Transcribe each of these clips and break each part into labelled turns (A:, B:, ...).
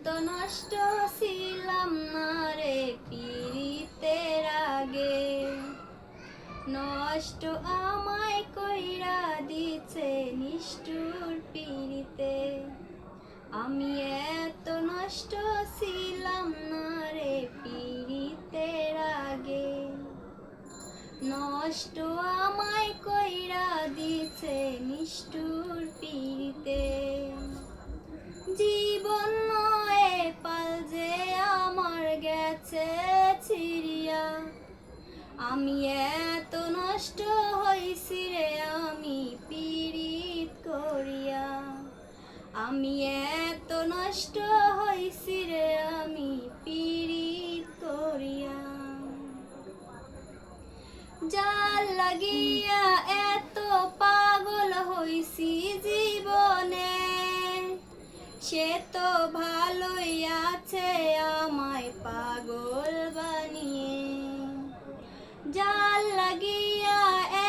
A: এত নষ্ট ছিলাম না রে পীড়িতের আগে, নষ্ট আমায় কইরা দিছে নিষ্ঠুর পীড়িতে। আমি এত নষ্ট ছিলাম না রে পীড়িতের আগে, নষ্ট আমায় কইরা দিছে নিষ্ঠুর পীড়িতে। জীবন নয়ে পাল যে আমার গেছে ছিড়িয়া, আমি এত নষ্ট হইছি রে আমি পীড়িত করিয়া। আমি এত নষ্ট হইছি রে আমি পীড়িত করিয়া। যার লাগিয়া এত পাগল হইছি জীবনে, সে তো ভালোই আছে আমায় পাগল বানিয়ে। যার লাগিয়া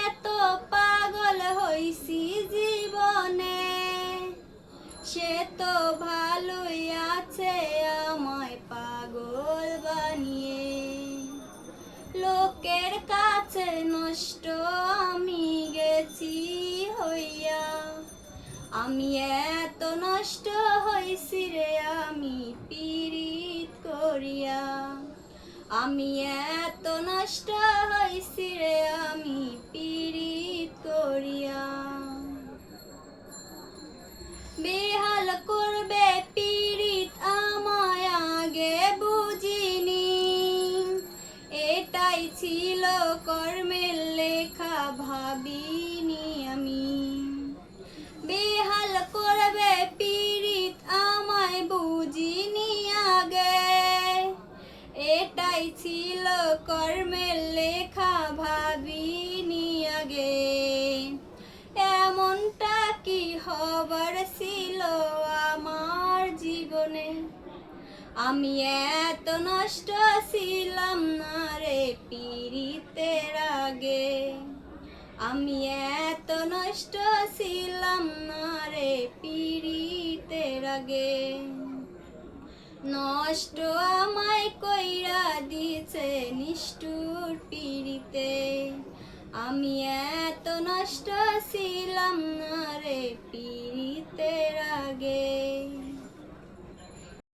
A: এত পাগল হইছি জীবনে, সে তো ভালোই আছে আমায় পাগল বানিয়ে। লোকের কাছে নষ্ট আমি গেছি হইয়া, আমি এত নষ্ট হইছি রে আমি পীড়িত করিয়া। আমি এত নষ্ট হইছি রে আমি পীড়িত করিয়া। বেহাল করবে পীড়িত আমায় আগে বুঝিনি, এটাই ছিল কর্মের লেখা ভাবিনি আমি। বেহাল করবে পীড়িত আমায় বুঝিনি আগে, এটাই ছিল কর্মের লেখা ভাবিনি আগে। এমনটা কি হবার ছিল আমার জীবনে, আমি এত নষ্ট ছিলাম না রে পীড়িতের আগে। আমি এত নষ্ট ছিলাম না রে পীড়িতের আগে, নষ্ট আমায় কইরা দিছে নিষ্ঠুর পীড়িতে। আমি এত নষ্ট ছিলাম না রে পীড়িতের আগে।